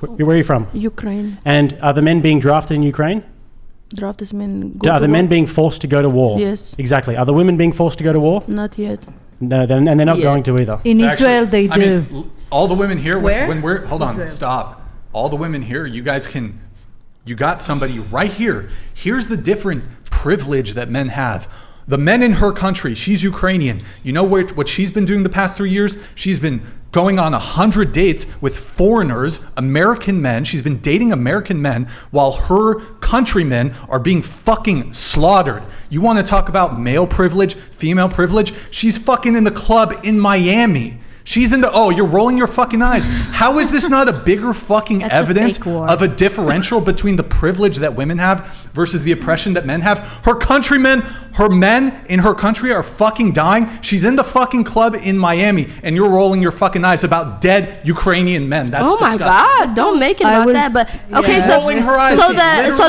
Where are you from? Ukraine. And are the men being drafted in Ukraine? Draft is men. Are the men being forced to go to war? Yes. Exactly. Are the women being forced to go to war? Not yet. No, and they're not going to either. In Israel, they do. I mean, all the women here, Where? when we're, hold on, Israel. stop. All the women here, you got somebody right here. Here's the different privilege that men have. The men in her country, she's Ukrainian. You know what she's been doing the past 3 years? She's been going on 100 dates with foreigners, American men. She's been dating American men while her countrymen are being fucking slaughtered. You want to talk about male privilege, female privilege? She's fucking in the club in Miami. She's in the, oh, you're rolling your fucking eyes. How is this not a bigger fucking evidence of a differential between the privilege that women have versus the oppression that men have? Her countrymen, her men in her country are fucking dying. She's in the fucking club in Miami and you're rolling your fucking eyes about dead Ukrainian men. That's disgusting. God, don't make it about that. But okay, so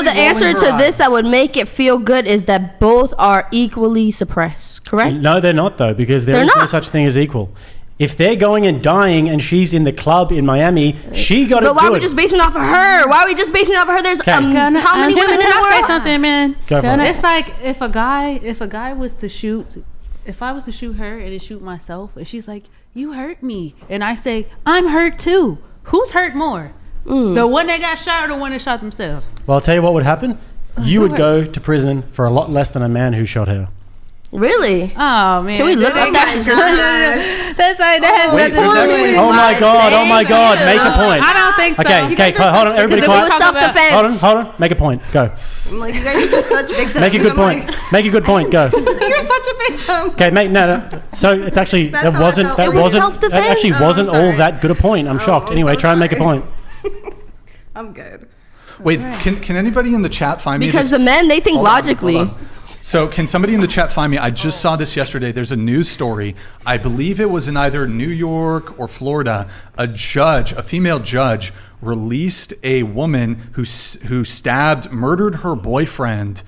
the answer to this that would make it feel good is that both are equally suppressed, correct? No, they're not though, because there is no such thing as equal. If they're going and dying and she's in the club in Miami, she got it good. But why are we just basing it off of her? Why are we just basing it off of her? There's how many women in the world? Can I say something, man? It's like if a guy was to shoot, if I was to shoot her and then shoot myself, and she's like, "You hurt me," and I say, "I'm hurt too." Who's hurt more? The one that got shot or the one that shot themselves? Well, I'll tell you what would happen. You would go to prison for a lot less than a man who shot her. Really? Oh man! Can we look up that? That's like that has nothing. Oh my god! Make a point. I don't think so. Okay, hold on, everybody quiet. Self-defense. Hold on. Make a point. Go. I'm like, you guys are just such victims. Make a good point. Make a good point. Go. You're such a victim. Okay, no. So it's actually that wasn't all that good a point. I'm shocked. Anyway, try and make a point. I'm good. Wait, can anybody in the chat find me? Because the men, they think logically. So can somebody in the chat find me? I just saw this yesterday. There's a news story. I believe it was in either New York or Florida. A female judge, released a woman who murdered her boyfriend.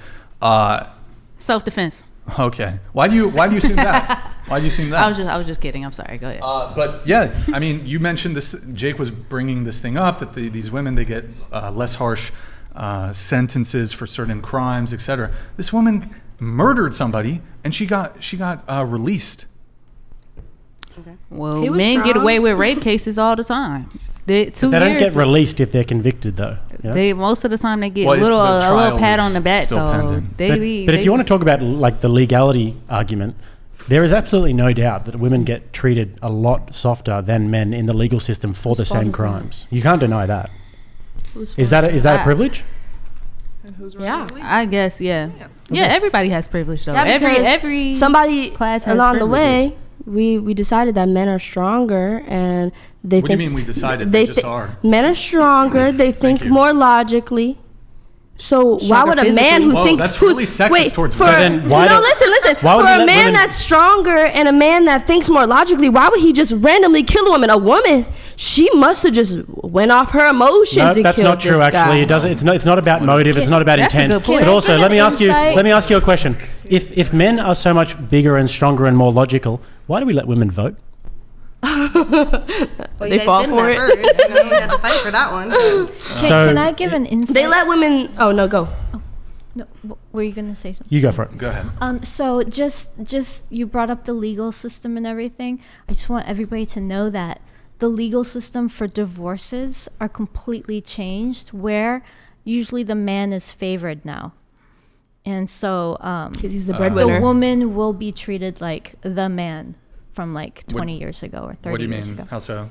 Self-defense. Okay. Why do you assume that? Why do you assume that? I was just kidding. I'm sorry. Go ahead. But yeah, I mean, you mentioned this. Jake was bringing this thing up that these women, they get less harsh sentences for certain crimes, etc. This woman murdered somebody and she got released. Okay. Well, men get away with rape cases all the time. They don't get released if they're convicted though. They most of the time they get a little pat on the back though. But if you want to talk about like the legality argument, there is absolutely no doubt that women get treated a lot softer than men in the legal system for the same crimes. You can't deny that. Is that a privilege? Yeah, I guess. Yeah. Everybody has privilege though. Yeah, every somebody class has along privilege. the way, we decided that men are stronger and they What think. do you mean we decided? They just are. Men are stronger. They think more logically. So why would a man who thinks that's really sexist towards women? Listen. For a man that's stronger and a man that thinks more logically, why would he just randomly kill a woman? A woman, she must have just went off her emotions and killed this guy. No, that's not true. Actually, it doesn't. It's not about motive. It's not about intent. But also, let me ask you a question. If men are so much bigger and stronger and more logical, why do we let women vote? They fall for it. You had to fight for that one. Can I give an insight? They let women. Oh no, go. No, were you gonna say something? You go for it. Go ahead. So just you brought up the legal system and everything. I just want everybody to know that the legal system for divorces are completely changed, where usually the man is favored now. And so because he's the breadwinner, the woman will be treated like the man from like 20 years ago or 30 years ago. What do you mean? How so?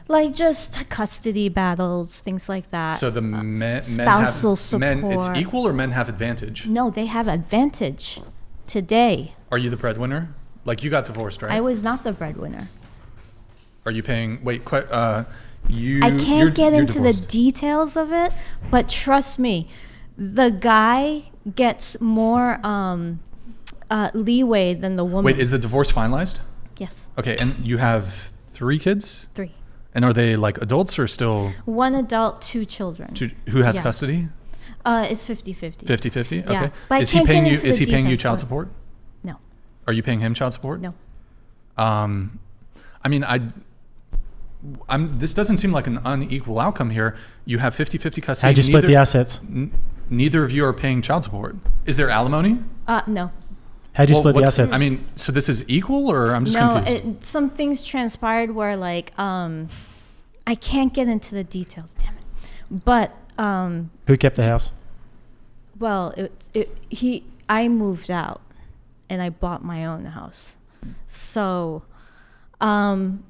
Like just custody battles, things like that. So the spousal support. It's equal, or men have advantage? No, they have advantage today. Are you the breadwinner? Like, you got divorced, right? I was not the breadwinner. Are you paying? Wait, I can't get into the details of it, but trust me, the guy gets more leeway than the woman. Wait, is the divorce finalized? Yes. Okay, and you have 3 kids? 3. And are they like adults or still? 1 adult, 2 children. Who has custody? It's 50-50. 50-50? Yeah. Okay. But Is he paying you child support? No. Are you paying him child support? No. I mean, this doesn't seem like an unequal outcome here. You have 50-50 custody. How'd you split the assets? Neither of you are paying child support. Is there alimony? No. How'd you split the assets? I mean, so this is equal, or I'm just confused? Some things transpired where like I can't get into the details, damn it. But who kept the house? Well, I moved out and I bought my own house. So I'm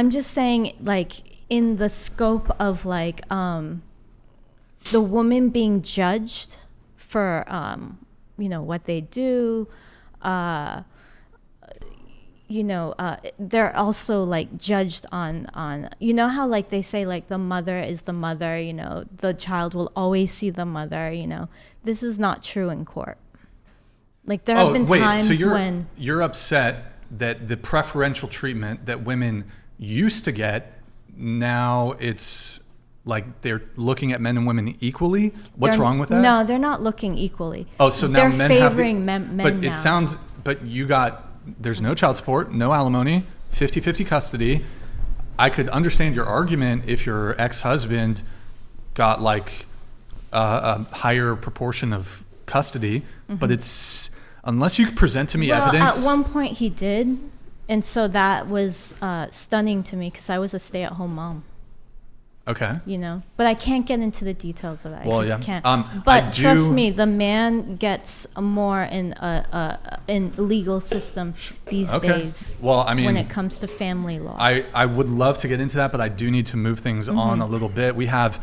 just saying, like, in the scope of like the woman being judged for what they do, they're also like judged on how like they say like the mother is the mother, the child will always see the mother. This is not true in court. Like there have been times when you're upset that the preferential treatment that women used to get, now it's like they're looking at men and women equally. What's wrong with that? No, they're not looking equally. Oh, so now they're men favoring have men but now. It sounds, but there's no child support, no alimony, 50-50 custody. I could understand your argument if your ex-husband got like a higher proportion of custody, but it's, unless you present to me evidence. At one point he did, and so that was stunning to me because I was a stay-at-home mom. Okay. But I can't get into the details of that. Well, I just yeah. can't. But trust me, the man gets more in legal system these days. Well, I mean, when it comes to family law. I would love to get into that, but I do need to move things on a little bit. We have